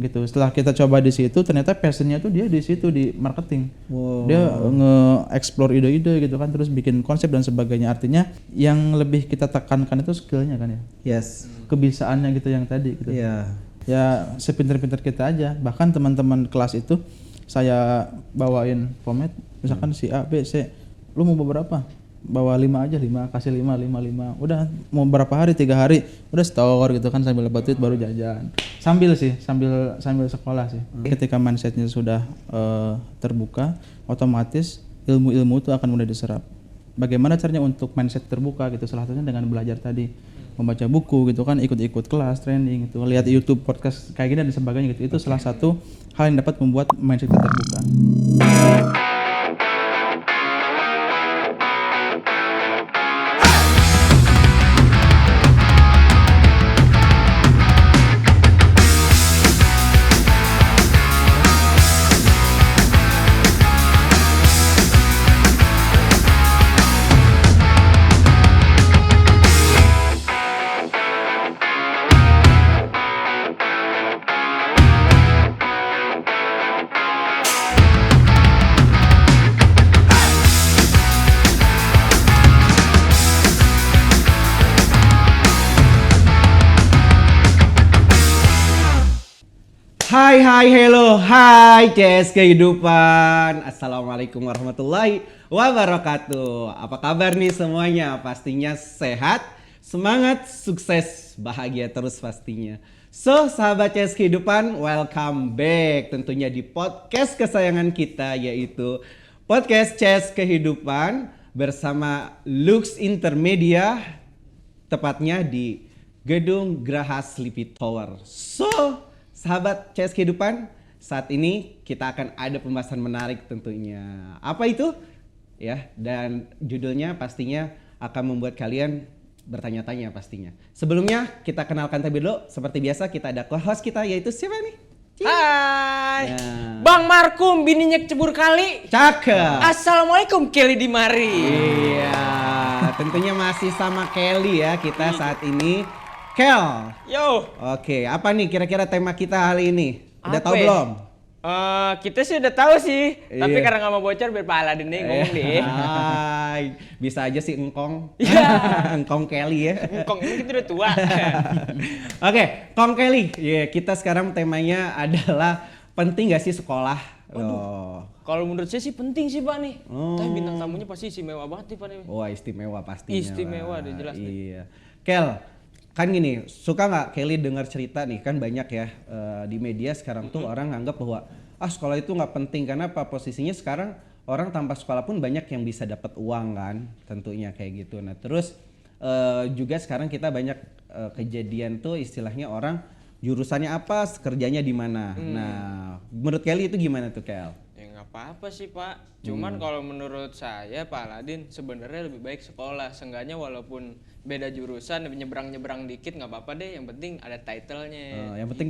gitu. Setelah kita coba di situ, ternyata passionnya tuh dia di situ di marketing. Wow. Dia nge-explore ide-ide gitu kan, terus bikin konsep dan sebagainya. Artinya yang lebih kita tekankan itu skillnya kan ya. Yes. Kebisaannya gitu yang tadi gitu. Iya. Ya sepinter-pinter kita aja. Bahkan teman-teman kelas itu saya bawain pomade, misalkan si A, B, C, lu mau berapa? Bawa 5 aja, 5, kasih 5. Udah mau berapa hari, 3 hari, udah store gitu kan sambil dapat duit baru jajan. Sambil sekolah sih. Ketika mindsetnya sudah terbuka, otomatis ilmu-ilmu itu akan mulai diserap. Bagaimana caranya untuk mindset terbuka gitu? Salah satunya dengan belajar tadi, membaca buku gitu kan, ikut-ikut kelas, training gitu, lihat YouTube, podcast kayak gini dan sebagainya gitu. Itu salah satu hal yang dapat membuat mindset kita terbuka. Hai CS Kehidupan. Assalamualaikum warahmatullahi wabarakatuh. Apa kabar nih semuanya? Pastinya sehat, semangat, sukses, bahagia terus pastinya. So sahabat CS Kehidupan, welcome back tentunya di podcast kesayangan kita, yaitu podcast CS Kehidupan bersama Lux Intermedia, tepatnya di Gedung Graha Sleepy Tower. So sahabat CS Kehidupan, saat ini kita akan ada pembahasan menarik tentunya. Apa itu? Ya, dan judulnya pastinya akan membuat kalian bertanya-tanya pastinya. Sebelumnya kita kenalkan terlebih dulu. Seperti biasa kita ada co-host kita, yaitu siapa nih? Hai, Nah. Bang Markum bininya cebur kali. Cakep. Assalamualaikum Kelly di mari. Iya, tentunya masih sama Kelly ya kita saat ini. Kel. Yo. Oke, apa nih kira-kira tema kita hari ini? Udah Apa tahu ya? belum? Kita sih udah tahu sih, tapi Iya. karena nggak mau bocor biar Pak Aladin nih ngomong deh. Hai, bisa aja sih engkong. Iya. Engkong Kelly ya. Kong ini kita udah tua. Oke, Kong Kelly. Ya, kita sekarang temanya adalah penting gak sih sekolah? Oh. Kalau menurut saya sih penting sih Pak nih. Oh. Tapi bintang tamunya pasti istimewa banget nih Pak nih. Wah, istimewa pastinya. Istimewa, lah. udah jelas deh. Iya. Kel, kan gini, suka nggak Kelly dengar cerita nih, kan banyak ya di media sekarang tuh orang nganggap bahwa sekolah itu nggak penting karena apa, posisinya sekarang orang tanpa sekolah pun banyak yang bisa dapat uang kan, tentunya kayak gitu. Nah terus juga sekarang kita banyak kejadian tuh istilahnya orang jurusannya apa, kerjanya di mana. Nah menurut Kelly itu gimana tuh Kel? Ya nggak apa-apa sih Pak. Cuman kalau menurut saya Pak Aladin sebenarnya lebih baik sekolah. Seenggaknya walaupun beda jurusan, nyebrang-nyebrang dikit nggak apa-apa deh. Yang penting ada title-nya. Yang penting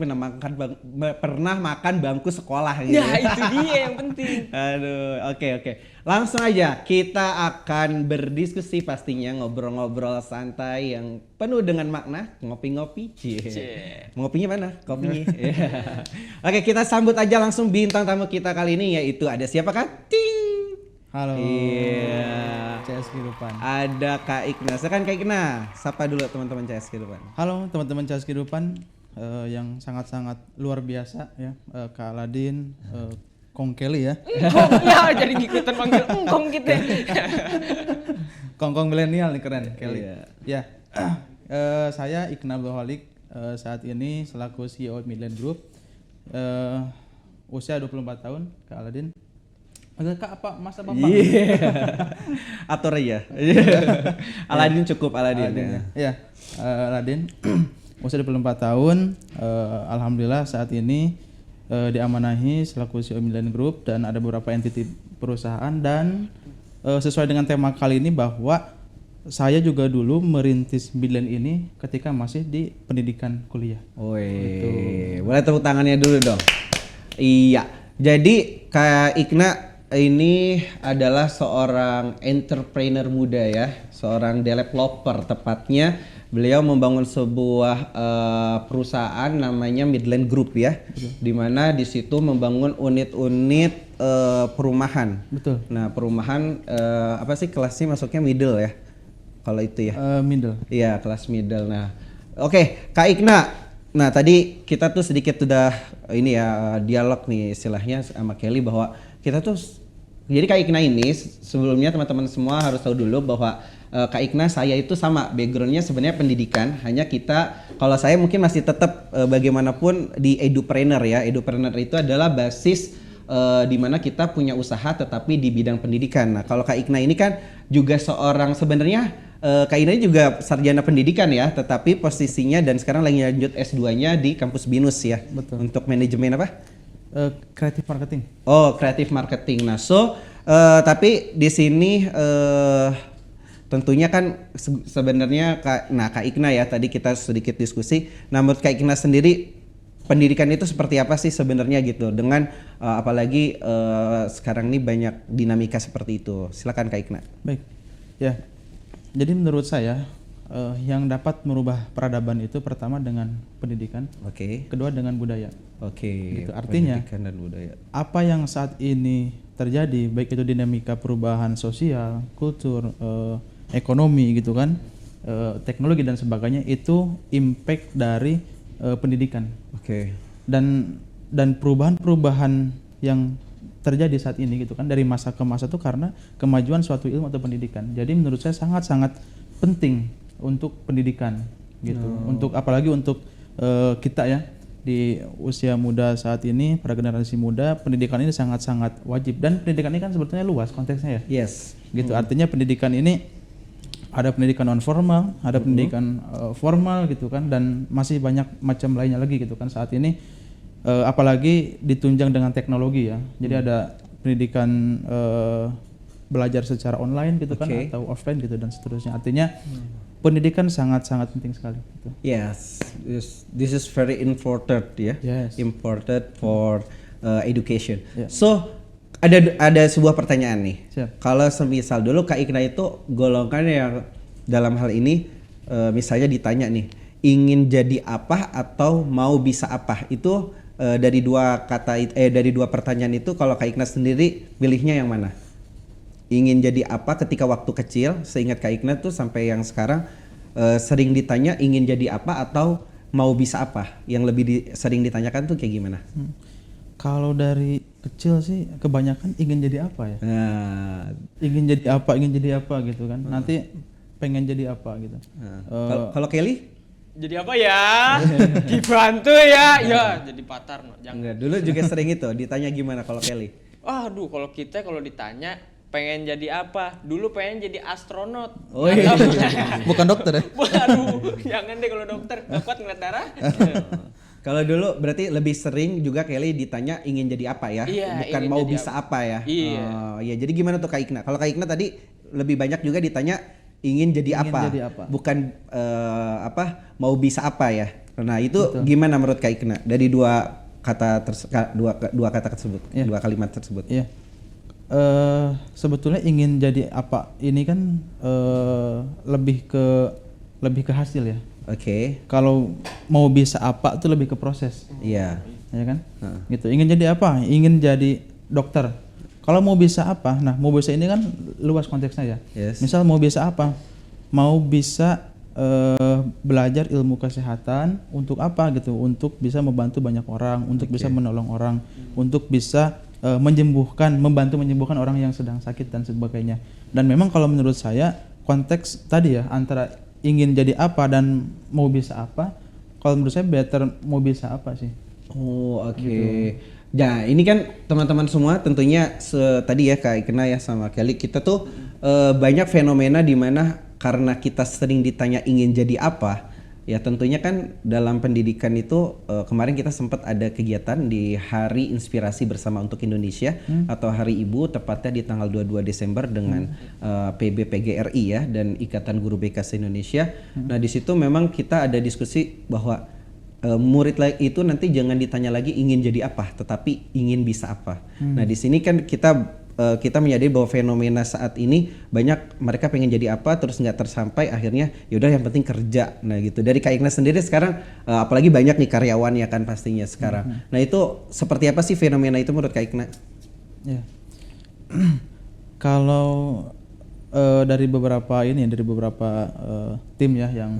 pernah makan bangku sekolah gitu. Ya itu dia yang penting. Aduh, oke. Langsung aja kita akan berdiskusi pastinya, ngobrol-ngobrol santai yang penuh dengan makna, ngopi-ngopi. Cie. Ngopinya mana? Kopinya. Oke, kita sambut aja langsung bintang tamu kita kali ini, yaitu ada siapa kan? Ting. Halo. Iya. CS Kehidupan. Ada Kak Ikna. Sekarang Kak Ikna, sapa dulu teman-teman CS Kehidupan. Halo teman-teman CS Kehidupan yang sangat-sangat luar biasa ya, Kak Aladin, Kong Kelly ya. Engkong ya jadi ngikutan panggil engkong gitu. Kong milenial nih, keren Kelly. Iya. Ya, saya Ikna Abdulhalik, saat ini selaku CEO Midland Group, usia 24 tahun, Kak Aladin. Kak apa Mas apa Bang? Iya. Atur aja. Aladin cukup Aladin. Ya, Aladin usia 24 tahun. Alhamdulillah saat ini diamanahi selaku CEO Midland Group dan ada beberapa entiti perusahaan, dan sesuai dengan tema kali ini bahwa saya juga dulu merintis Midland ini ketika masih di pendidikan kuliah. Woi, boleh tepuk tangannya dulu dong. Iya. Jadi Kak Ikna ini adalah seorang entrepreneur muda ya, seorang developer tepatnya Beliau membangun sebuah perusahaan namanya Midland Group ya, di mana di situ membangun unit-unit perumahan. Betul. Nah perumahan apa sih kelasnya masuknya middle ya, kalau itu ya? Middle. Iya kelas middle. Nah, oke Kak Ikna. Nah tadi kita tuh sedikit udah ini ya dialog nih istilahnya sama Kelly bahwa kita tuh jadi Kak Ikna ini sebelumnya teman-teman semua harus tahu dulu bahwa Kak Ikna saya itu sama backgroundnya sebenarnya pendidikan, hanya kita kalau saya mungkin masih tetap bagaimanapun di edupreneur ya. Edupreneur itu adalah basis di mana kita punya usaha tetapi di bidang pendidikan. Nah kalau Kak Ikna ini kan juga seorang sebenarnya Kak Ina juga sarjana pendidikan ya, tetapi posisinya dan sekarang lagi lanjut S2-nya di kampus BINUS ya. Betul. Untuk manajemen apa? Creative marketing. Oh, creative marketing. Nah, tapi di sini tentunya kan sebenarnya Kak Ikna ya, tadi kita sedikit diskusi. Nah, menurut Kak Ikna sendiri pendidikan itu seperti apa sih sebenarnya gitu? Dengan apalagi sekarang ini banyak dinamika seperti itu. Silakan Kak Ikna. Baik. Ya. Jadi menurut saya yang dapat merubah peradaban itu pertama dengan pendidikan, kedua dengan budaya. Gitu. Artinya pendidikan dan budaya. Apa yang saat ini terjadi, baik itu dinamika perubahan sosial, kultur, ekonomi gitu kan, teknologi dan sebagainya, itu impact dari pendidikan. Dan perubahan-perubahan yang terjadi saat ini gitu kan dari masa ke masa itu karena kemajuan suatu ilmu atau pendidikan. Jadi menurut saya sangat-sangat penting untuk pendidikan gitu. Untuk apalagi untuk kita ya di usia muda saat ini, para generasi muda, pendidikan ini sangat-sangat wajib. Dan pendidikan ini kan sebetulnya luas konteksnya ya. Yes. Gitu. Artinya pendidikan ini ada pendidikan non formal, ada pendidikan formal gitu kan, dan masih banyak macam lainnya lagi gitu kan saat ini. Apalagi ditunjang dengan teknologi ya. Jadi ada pendidikan belajar secara online gitu kan atau offline gitu dan seterusnya. Artinya pendidikan sangat-sangat penting sekali gitu. Yes, this is very important ya. Yes. Important for education. Yeah. So ada sebuah pertanyaan nih. Siap. Kalau semisal dulu Kak Ikna itu golongan yang dalam hal ini misalnya ditanya nih, ingin jadi apa atau mau bisa apa? Itu dari dua pertanyaan itu kalau Kak Ikna sendiri pilihnya yang mana? Ingin jadi apa ketika waktu kecil, seingat Kak Ikna tuh sampai yang sekarang sering ditanya ingin jadi apa atau mau bisa apa? Yang lebih sering ditanyakan tuh kayak gimana? Kalau dari kecil sih kebanyakan ingin jadi apa ya? Nah, Ingin jadi apa gitu kan. Nanti pengen jadi apa gitu. kalau Kelly? Jadi apa ya? Dibantu ya. Ya, jadi patar no. Jangan. Enggak, dulu juga sering itu ditanya gimana kalau Kelly? Aduh, kalau kita kalau ditanya pengen jadi apa? Dulu pengen jadi astronot. Oh iya. Bukan dokter ya? Waduh, jangan deh kalau dokter. Gak kuat ngeliat darah. Kalau dulu berarti lebih sering juga Kelly ditanya ingin jadi apa ya? Iya, bukan ingin mau jadi bisa apa ya? Iya. Iya, jadi gimana tuh Kak Ikna? Kalau Kak Ikna tadi lebih banyak juga ditanya ingin jadi apa? jadi apa. Bukan mau bisa apa ya? Nah, itu gimana menurut Kak Ikna dari dua kata tersebut, Iya. dua kalimat tersebut? Iya. Sebetulnya ingin jadi apa ini kan lebih ke hasil ya. Kalau mau bisa apa itu lebih ke proses. Iya. Ya kan? Gitu. Ingin jadi apa? Ingin jadi dokter. Kalau mau bisa apa? Nah, mau bisa ini kan luas konteksnya ya. Yes. Misal mau bisa apa? Mau bisa belajar ilmu kesehatan untuk apa gitu? Untuk bisa membantu banyak orang, untuk bisa menolong orang, untuk bisa membantu menyembuhkan orang yang sedang sakit dan sebagainya. Dan memang kalau menurut saya konteks tadi ya antara ingin jadi apa dan mau bisa apa, kalau menurut saya better mau bisa apa sih. Oh, oke. Gitu. Nah, ini kan teman-teman semua tentunya tadi ya Kak Ikna ya sama Kelly, kita tuh banyak fenomena di mana karena kita sering ditanya ingin jadi apa, ya tentunya kan dalam pendidikan itu kemarin kita sempat ada kegiatan di Hari Inspirasi Bersama untuk Indonesia atau Hari Ibu, tepatnya di tanggal 22 Desember dengan PBPGRI ya dan Ikatan Guru BK se-Indonesia. Nah, di situ memang kita ada diskusi bahwa murid itu nanti jangan ditanya lagi ingin jadi apa, tetapi ingin bisa apa. Nah, di sini kan kita kita menyadari bahwa fenomena saat ini banyak mereka pengen jadi apa terus nggak tersampai, akhirnya yaudah yang penting kerja. Nah gitu. Dari Kak Ikna sendiri sekarang apalagi banyak nih karyawan ya kan pastinya sekarang. Nah itu seperti apa sih fenomena itu menurut Kak Ikna? Ya. Kalau dari beberapa tim ya yang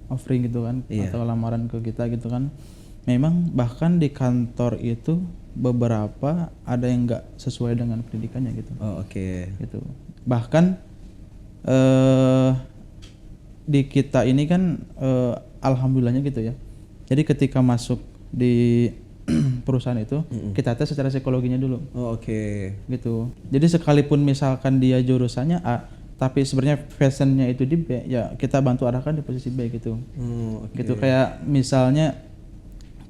offering gitu kan, atau lamaran ke kita gitu kan, memang bahkan di kantor itu beberapa ada yang nggak sesuai dengan pendidikannya gitu. Gitu. Bahkan di kita ini kan alhamdulillahnya gitu ya. Jadi ketika masuk di perusahaan itu kita tes secara psikologinya dulu. Gitu. Jadi sekalipun misalkan dia jurusannya A tapi sebenarnya passionnya itu di B, ya kita bantu arahkan di posisi B gitu. Gitu, kayak misalnya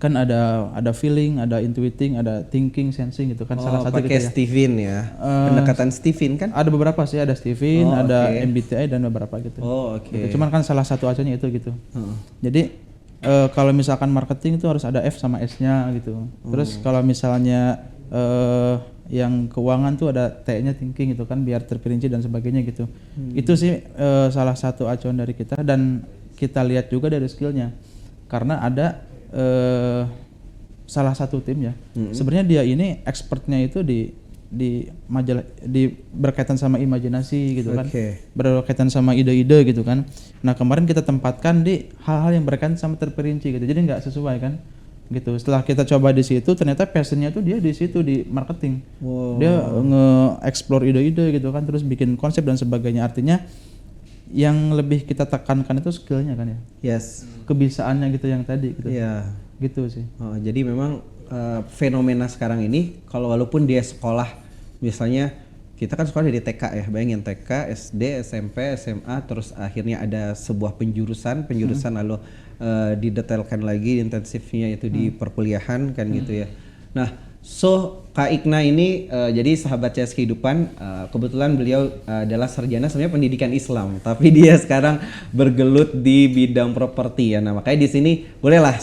kan ada feeling, ada intuiting, ada thinking, sensing gitu kan, salah satu pakai gitu ya. Steven ya. Pendekatan Steven kan? Ada beberapa sih, ada Steven, ada MBTI dan beberapa gitu. Gitu. Cuman kan salah satu acuannya itu gitu. Jadi kalau misalkan marketing itu harus ada F sama S-nya gitu. Terus kalau misalnya yang keuangan tuh ada T-nya thinking gitu kan, biar terperinci dan sebagainya gitu. Itu sih salah satu acuan dari kita, dan kita lihat juga dari skillnya. Karena ada salah satu tim ya, sebenarnya dia ini expertnya itu di majalah, di berkaitan sama imajinasi gitu kan, berkaitan sama ide-ide gitu kan. Nah kemarin kita tempatkan di hal-hal yang berkaitan sama terperinci gitu, jadi nggak sesuai kan gitu. Setelah kita coba di situ, ternyata passionnya tuh dia di situ, di marketing. Dia nge-explore ide-ide gitu kan, terus bikin konsep dan sebagainya. Artinya yang lebih kita tekankan itu skillnya kan ya, kebisaannya gitu yang tadi gitu. Gitu sih. Jadi memang fenomena sekarang ini, kalau walaupun dia sekolah, misalnya kita kan sekolah dari TK ya, bayangin TK, SD, SMP, SMA, terus akhirnya ada sebuah penjurusan lalu didetailkan lagi intensifnya itu di perkuliahan kan gitu ya. Nah, Kak Ikna ini jadi sahabat CS Kehidupan, kebetulan beliau adalah sarjana sebenarnya pendidikan Islam, tapi dia sekarang bergelut di bidang properti ya. Nah makanya di sini bolehlah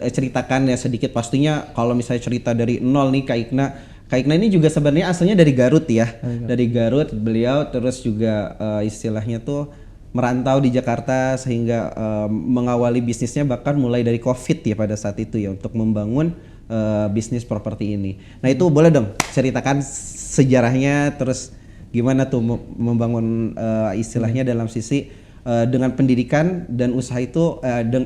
ceritakan ya sedikit, pastinya kalau misalnya cerita dari nol nih Kak Ikna ini juga sebenarnya asalnya dari Garut ya, dari Garut beliau, terus juga istilahnya tuh merantau di Jakarta sehingga mengawali bisnisnya bahkan mulai dari COVID ya pada saat itu ya, untuk membangun bisnis properti ini. Nah itu boleh dong ceritakan sejarahnya, terus gimana tuh membangun istilahnya dalam sisi dengan pendidikan dan usaha itu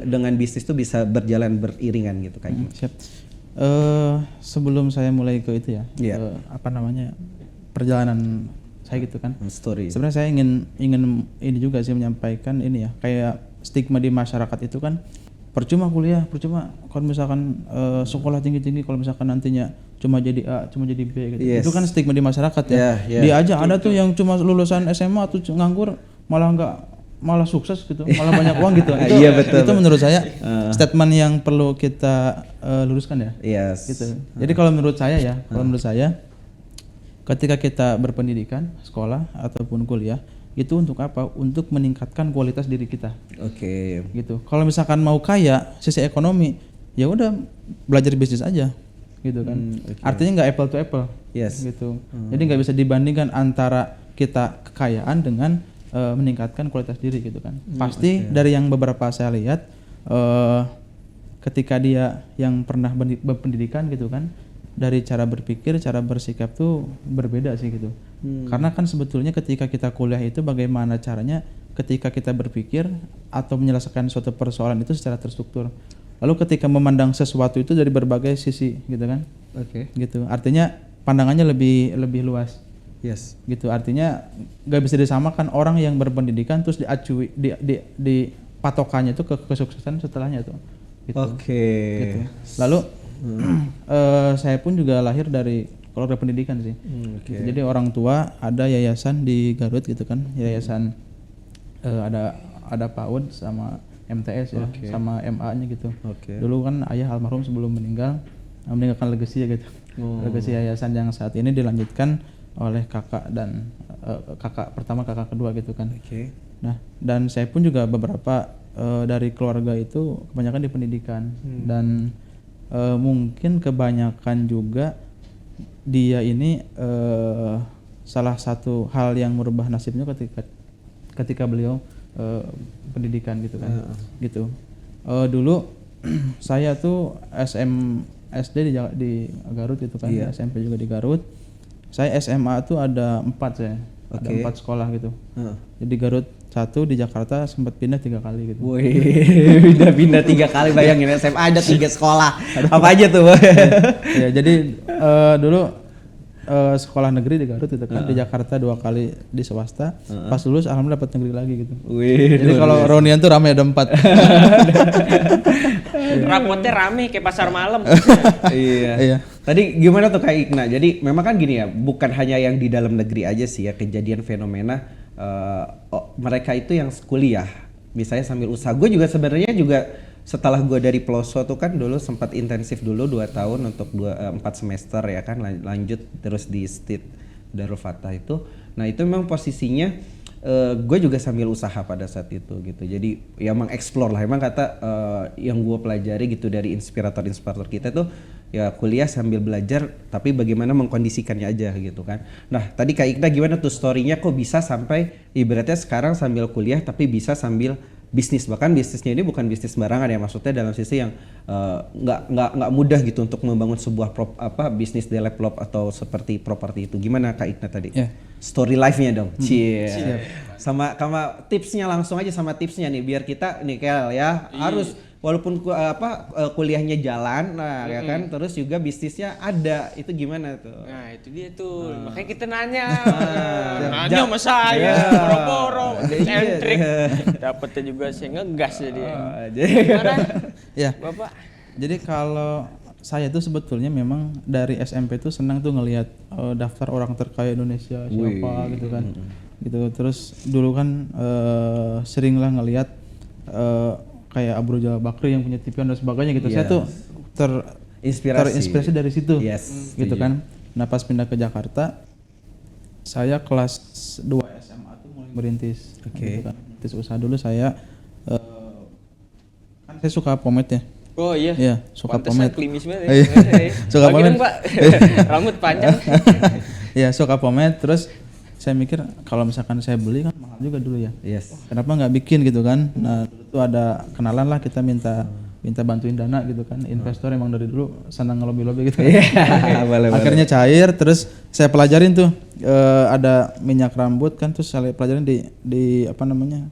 dengan bisnis itu bisa berjalan beriringan gitu kan. Siap. Sebelum saya mulai ke itu ya, perjalanan saya gitu kan. Story. Sebenarnya saya ingin ini juga sih menyampaikan ini ya, kayak stigma di masyarakat itu kan, percuma kuliah, percuma kalau misalkan sekolah tinggi-tinggi, kalau misalkan nantinya cuma jadi A, cuma jadi B gitu. Itu kan stigma di masyarakat ya. Dia aja ada tuh yang cuma lulusan SMA atau nganggur malah sukses gitu, malah banyak uang gitu. Itu menurut saya statement yang perlu kita luruskan ya. Gitu. Jadi kalau menurut saya ketika kita berpendidikan, sekolah ataupun kuliah, itu untuk apa? Untuk meningkatkan kualitas diri kita. Gitu. Kalau misalkan mau kaya, sisi ekonomi, ya udah belajar bisnis aja, gitu kan. Artinya nggak apple to apple, gitu. Jadi nggak bisa dibandingkan antara kita kekayaan dengan meningkatkan kualitas diri, gitu kan. Pasti dari yang beberapa saya lihat, ketika dia yang pernah berpendidikan, gitu kan, dari cara berpikir, cara bersikap tuh berbeda sih gitu. Karena kan sebetulnya ketika kita kuliah itu bagaimana caranya ketika kita berpikir atau menyelesaikan suatu persoalan itu secara terstruktur. Lalu ketika memandang sesuatu itu dari berbagai sisi gitu kan. Gitu. Artinya pandangannya lebih luas. Gitu. Artinya gak bisa disamakan orang yang berpendidikan terus diacui di patokannya itu ke kesuksesan setelahnya tuh. Gitu. Gitu. Lalu saya pun juga lahir dari keluarga pendidikan sih. Gitu. Jadi orang tua ada yayasan di Garut gitu kan, yayasan ada PAUD sama MTS ya, sama MA-nya gitu. Dulu kan ayah almarhum sebelum meninggalkan legacy ya gitu. Legacy yayasan yang saat ini dilanjutkan oleh kakak dan kakak pertama, kakak kedua gitu kan. Nah, dan saya pun juga beberapa dari keluarga itu kebanyakan di pendidikan dan mungkin kebanyakan juga dia ini salah satu hal yang merubah nasibnya ketika beliau pendidikan gitu kan. Gitu. Dulu saya tuh SD di Garut gitu kan, SMP juga di Garut. Saya SMA tuh ada 4 saya. Ada 4 sekolah gitu. Jadi Garut 1, di Jakarta sempat pindah 3 kali gitu. Wih, pindah 3 kali, bayangin SMA ada 3 sekolah. Apa aja tuh? Ya, jadi dulu sekolah negeri di Garut gitu kan, di Jakarta 2 kali di swasta. Pas lulus alhamdulillah dapat negeri lagi gitu. Wih, jadi kalau reunian tuh rame, ada 4. Rapotnya rame kayak pasar malam. Iya. Tadi gimana tuh Kak Ikna? Jadi memang kan gini ya, bukan hanya yang di dalam negeri aja sih ya kejadian fenomena mereka itu yang kuliah, misalnya sambil usaha. Gue juga sebenarnya juga setelah gue dari Peloso tuh kan dulu sempat intensif dulu 2 tahun untuk 4 semester ya kan, lanjut terus di STIT Darul Fatah itu. Nah itu memang posisinya gue juga sambil usaha pada saat itu gitu. Jadi ya emang explore lah, emang kata yang gue pelajari gitu dari inspirator kita tuh ya kuliah sambil belajar, tapi bagaimana mengkondisikannya aja gitu kan. Nah tadi Kak Ikna gimana tuh story-nya kok bisa sampai ibaratnya sekarang sambil kuliah tapi bisa sambil bisnis, bahkan bisnisnya ini bukan bisnis sembarangan ya, maksudnya dalam sisi yang nggak mudah gitu untuk membangun sebuah bisnis develop atau seperti properti itu. Gimana Kak Ikna tadi? Story life-nya dong. Sama tipsnya langsung aja, sama tipsnya nih biar kita nih Kel ya harus walaupun kuliahnya jalan, nah ya kan, terus juga bisnisnya ada, itu gimana tuh? Nah itu dia tuh, makanya kita nanya sama saya, boro-boro, entrik, dapetnya juga saya ngegas jadi. Gimana? Ya, Bapak? Jadi kalau saya tuh sebetulnya memang dari SMP tuh senang tuh ngelihat daftar orang terkaya Indonesia siapa gitu kan, gitu. Terus dulu kan sering lah ngelihat kayak Abu Rizal Bakri yang punya TV dan sebagainya gitu. Saya tuh terinspirasi dari situ, gitu kan. Nah pas pindah ke Jakarta, saya kelas 2 SMA tuh mulai merintis, gitu kan. Merintis usaha dulu saya, kan saya suka pomade ya. Oh iya. Iya, suka pomade. Klimis banget. Suka pomade. Pak. Rambut panjang. Iya, suka pomade. Terus saya mikir kalau misalkan saya beli kan mahal juga dulu ya. Kenapa nggak bikin gitu kan? Nah dulu tuh ada kenalan lah, kita minta bantuin dana gitu kan. Investor emang dari dulu senang ngelobi-lobi gitu. Akhirnya cair. Terus saya pelajarin tuh ada minyak rambut kan, terus saya pelajarin di apa namanya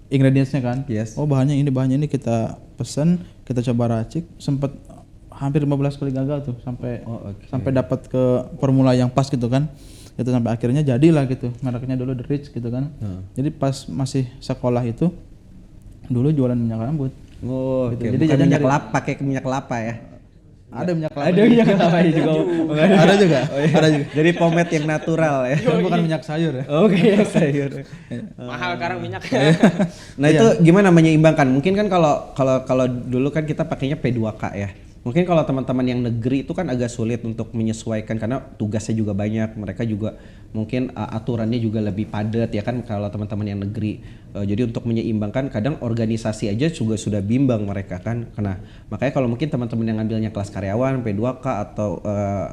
ingredientsnya kan. Oh bahannya ini kita pesen, kita coba racik, sempat hampir 15 kali gagal tuh sampai dapat ke formula yang pas gitu kan. Itu sampai akhirnya jadilah gitu, mereknya dulu The Rich gitu kan. Jadi pas masih sekolah itu dulu jualan minyak rambut. Gitu. Jadi minyak kelapa, pakai minyak kelapa ya. Ada minyak kelapa. Ada minyak kelapa juga. Ada juga. Ada juga. Jadi pomade yang natural ya. Bukan minyak sayur ya. Minyak sayur. Mahal sekarang minyak. Nah itu gimana menyeimbangkan? Mungkin kan kalau dulu kan kita pakainya P2K ya. Mungkin kalau teman-teman yang negeri itu kan agak sulit untuk menyesuaikan karena tugasnya juga banyak, mereka juga mungkin aturannya juga lebih padat ya kan kalau teman-teman yang negeri. Jadi untuk menyeimbangkan kadang organisasi aja juga sudah bimbang mereka kan. Karena makanya kalau mungkin teman-teman yang ngambilnya kelas karyawan, P2K atau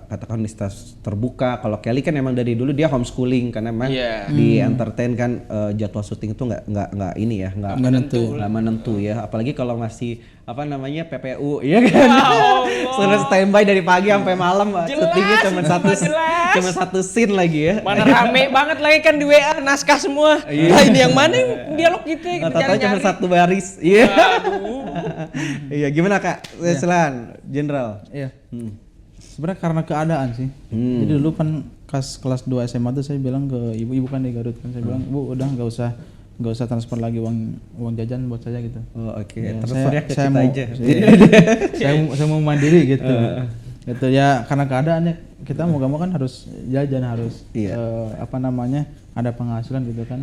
katakan universitas terbuka, kalau Kelly kan emang dari dulu dia homeschooling karena memang di entertain kan jadwal syuting itu nggak ini ya, nggak menentu ya. Apalagi kalau masih apa namanya PPU ya kan. Sudah standby dari pagi sampai malam, syutingnya cuma satu scene lagi ya. Mana rame banget lagi kan di WA naskah semua. Nah, ini yang mana dialog kita nyari-nyari. Cuma satu baris. Iya. Iya, gimana Kak? Selan Jenderal. Iya. Sebenarnya karena keadaan sih. Jadi dulu kan kelas 2 SMA tuh saya bilang ke ibu kan di Garut kan, saya bilang, "Bu, udah nggak usah transfer lagi uang jajan buat saya gitu." Ya, transfernya ke kita aja. Saya mau mandiri gitu. Gitu ya, karena keadaannya kita mau gak mau kan harus jajan, harus ada penghasilan gitu kan.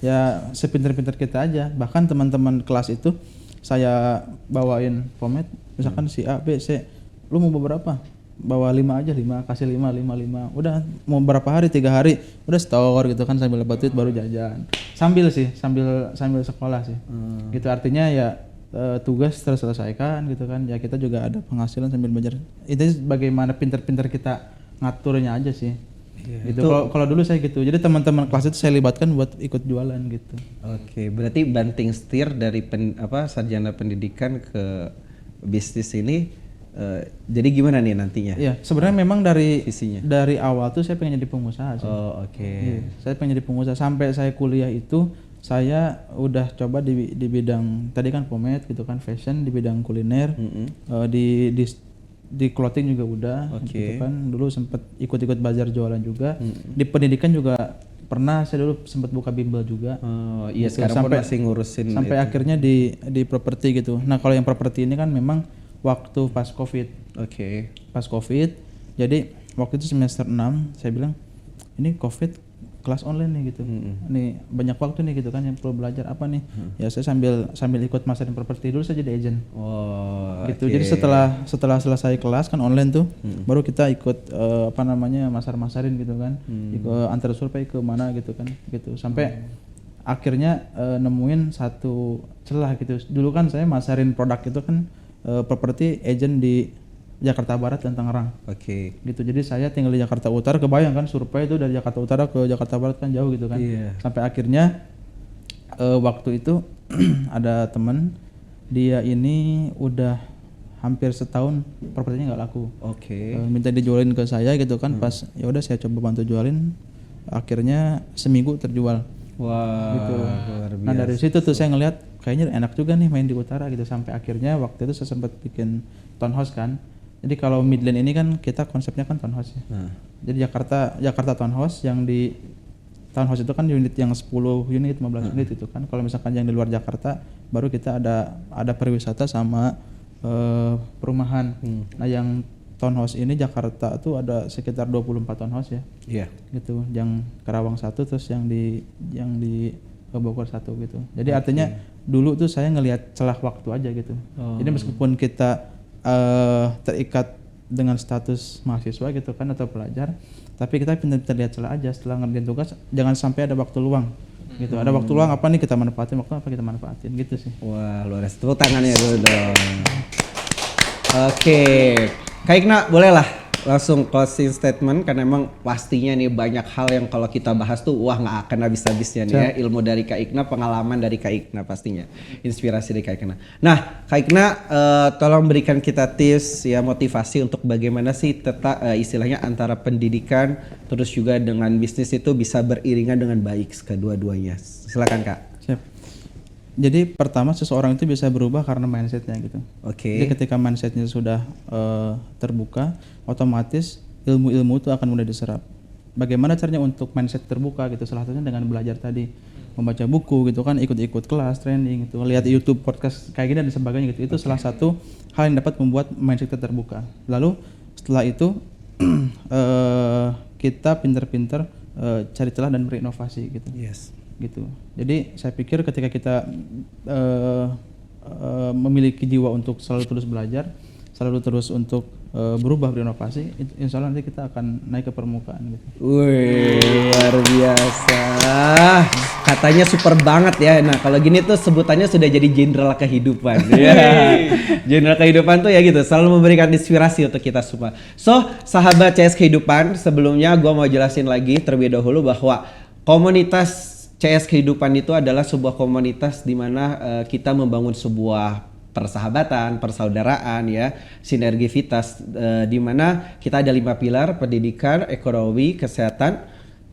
Ya sepinter-pinter kita aja. Bahkan teman-teman kelas itu saya bawain pomade, misalkan si A, B, C, lu mau beberapa? Bawa 5 aja, 5, kasih 5. Udah mau berapa hari, 3 hari, udah store gitu kan, sambil dapat duit baru jajan. Sambil sekolah sih. Gitu artinya ya tugas terselesaikan gitu kan, ya kita juga ada penghasilan sambil belajar. Itu bagaimana pinter-pinter kita ngaturnya aja sih. Gitu. Kalau dulu saya gitu. Jadi teman-teman kelas itu saya libatkan buat ikut jualan gitu. Oke, berarti banting setir dari sarjana pendidikan ke bisnis ini, jadi gimana nih nantinya? Iya, sebenarnya memang dari Visinya. dari awal tuh saya pengen jadi pengusaha sih. Oh, oke. Iya, saya pengen jadi pengusaha sampai saya kuliah itu saya udah coba di bidang tadi kan pomade gitu kan, fashion, di bidang kuliner, di clothing juga udah gitu kan. Dulu sempat ikut-ikut bazar jualan juga. Di pendidikan juga pernah, saya dulu sempat buka bimbel juga. Oh iya, gitu. sekarang pun masih ngurusin sampai itu. akhirnya di properti gitu. Nah, kalau yang properti ini kan memang waktu pas Covid. Oke. Pas Covid. Jadi waktu itu semester 6 saya bilang ini Covid kelas online nih gitu. Nih banyak waktu nih gitu kan yang perlu belajar apa nih. Ya saya sambil ikut masarin properti dulu, saya jadi agent. Oh, Gitu. oke. Jadi setelah selesai kelas kan online tuh, baru kita ikut masar-masarin gitu kan. Ikut antar survei ke mana gitu kan. Gitu. Sampai akhirnya nemuin satu celah gitu. Dulu kan saya masarin produk itu kan properti agent di Jakarta Barat dan Tangerang. Oke. Gitu. Jadi saya tinggal di Jakarta Utara, kebayang kan survei itu dari Jakarta Utara ke Jakarta Barat kan jauh gitu kan. Iya. Sampai akhirnya waktu itu ada teman, dia ini udah hampir setahun propertinya nggak laku. Oke. Minta dijualin ke saya gitu kan. Pas ya udah saya coba bantu jualin, akhirnya seminggu terjual. Wah, Gitu. luar Nah dari situ tuh saya ngeliat kayaknya enak juga nih main di utara gitu. Sampai akhirnya waktu itu saya sempat bikin townhouse kan. Jadi kalau Midland ini kan kita konsepnya kan townhouse ya. Jadi Jakarta townhouse, yang di townhouse itu kan unit yang 10 unit, 15 unit itu kan. Kalau misalkan yang di luar Jakarta baru kita ada pariwisata sama perumahan. Nah yang townhouse ini Jakarta tuh ada sekitar 24 townhouse ya. Iya. Gitu. Yang Karawang 1 terus yang di Bogor 1 gitu. Jadi artinya dulu tuh saya ngelihat celah waktu aja gitu. Jadi meskipun kita terikat dengan status mahasiswa gitu kan atau pelajar, tapi kita pintar-pintar lihat celah aja. Setelah ngerjain tugas jangan sampai ada waktu luang gitu. Ada waktu luang apa nih kita manfaatin, waktu apa kita manfaatin gitu sih. Wah, luar biasa. Tepuk tangannya dulu dong. Oke, Kak Ikna bolehlah langsung closing statement, karena emang pastinya nih banyak hal yang kalau kita bahas tuh wah nggak akan habis-habisnya nih ya. Ilmu dari Kak Ikna, pengalaman dari Kak Ikna pastinya, inspirasi dari Kak Ikna. Nah Kak Ikna, tolong berikan kita tips ya, motivasi untuk bagaimana sih tetap istilahnya antara pendidikan terus juga dengan bisnis itu bisa beriringan dengan baik kedua-duanya. Silakan Kak. Siap. Jadi pertama seseorang itu bisa berubah karena mindsetnya gitu. Oke. Jadi ketika mindsetnya sudah terbuka, otomatis ilmu-ilmu itu akan mudah diserap. Bagaimana caranya untuk mindset terbuka gitu? Salah satunya dengan belajar tadi, membaca buku gitu kan, ikut-ikut kelas, training gitu, lihat YouTube, podcast kayak gini dan sebagainya gitu. Itu salah satu hal yang dapat membuat mindset kita terbuka. Lalu setelah itu kita pinter-pinter cari celah dan berinovasi gitu. Yes. Gitu. Jadi saya pikir ketika kita memiliki jiwa untuk selalu terus belajar, selalu terus untuk berubah, berinovasi, insya Allah nanti kita akan naik ke permukaan gitu. Wih, luar biasa. Katanya super banget ya. Nah, kalau gini tuh sebutannya sudah jadi jenderal kehidupan. Ya. Jenderal kehidupan tuh ya gitu, selalu memberikan inspirasi untuk kita semua. So, sahabat CS Kehidupan, sebelumnya gua mau jelasin lagi terlebih dahulu bahwa komunitas CS Kehidupan itu adalah sebuah komunitas di mana kita membangun sebuah persahabatan, persaudaraan ya, sinergivitas di mana kita ada 5 pilar: pendidikan, ekonomi, kesehatan,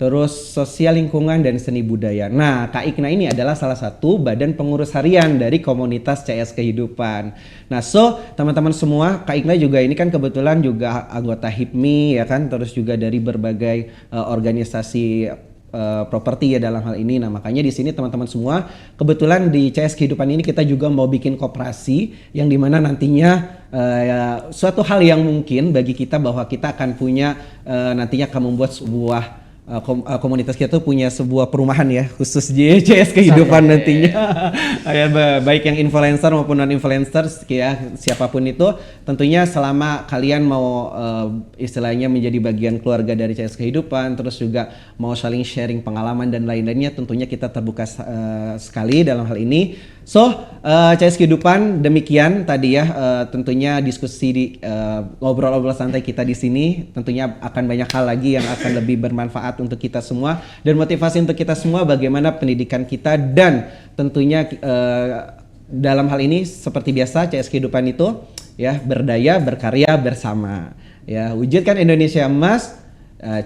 terus sosial lingkungan dan seni budaya. Nah, Kak Ikna ini adalah salah satu badan pengurus harian dari komunitas CS Kehidupan. Nah, so teman-teman semua, Kak Ikna juga ini kan kebetulan juga anggota HIPMI ya kan, terus juga dari berbagai organisasi properti ya dalam hal ini. Nah makanya di sini teman-teman semua, kebetulan di CS Kehidupan ini kita juga mau bikin koperasi yang dimana nantinya suatu hal yang mungkin bagi kita bahwa kita akan punya nantinya akan membuat sebuah komunitas kita tuh punya sebuah perumahan ya khusus di CS Kehidupan nantinya. Ya, baik yang influencer maupun non influencers ya, siapapun itu tentunya selama kalian mau istilahnya menjadi bagian keluarga dari CS Kehidupan, terus juga mau saling sharing pengalaman dan lain-lainnya, tentunya kita terbuka sekali dalam hal ini. So, CS Kehidupan demikian tadi ya, tentunya diskusi di ngobrol-ngobrol santai kita di sini. Tentunya akan banyak hal lagi yang akan lebih bermanfaat untuk kita semua dan motivasi untuk kita semua bagaimana pendidikan kita dan tentunya dalam hal ini seperti biasa CS Kehidupan itu ya berdaya, berkarya bersama. Ya, wujudkan Indonesia emas,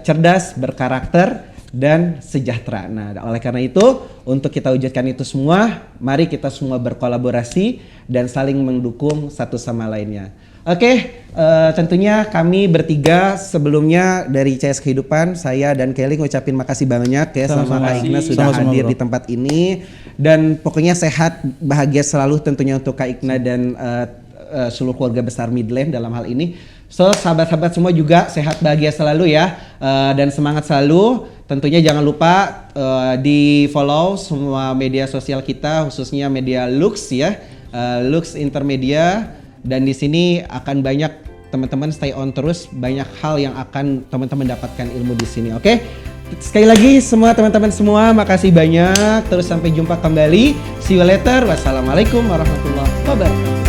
cerdas, berkarakter dan sejahtera. Nah, oleh karena itu, untuk kita wujudkan itu semua, mari kita semua berkolaborasi dan saling mendukung satu sama lainnya. Oke, tentunya kami bertiga sebelumnya dari CS Kehidupan, saya dan Kelly ngucapin makasih banyak ya sama Kak Igna sudah Sama-sama, hadir bro. di tempat ini. Dan pokoknya sehat, bahagia selalu tentunya untuk Kak Igna dan seluruh keluarga besar Midland dalam hal ini. So, sahabat-sahabat semua juga sehat, bahagia selalu ya, dan semangat selalu. Tentunya jangan lupa di follow semua media sosial kita, khususnya media Lux ya, Lux Intermedia. Dan di sini akan banyak teman-teman stay on terus, banyak hal yang akan teman-teman dapatkan ilmu di sini. Oke? Sekali lagi semua teman-teman semua, makasih banyak. Terus sampai jumpa kembali. See you later. Wassalamualaikum warahmatullahi wabarakatuh.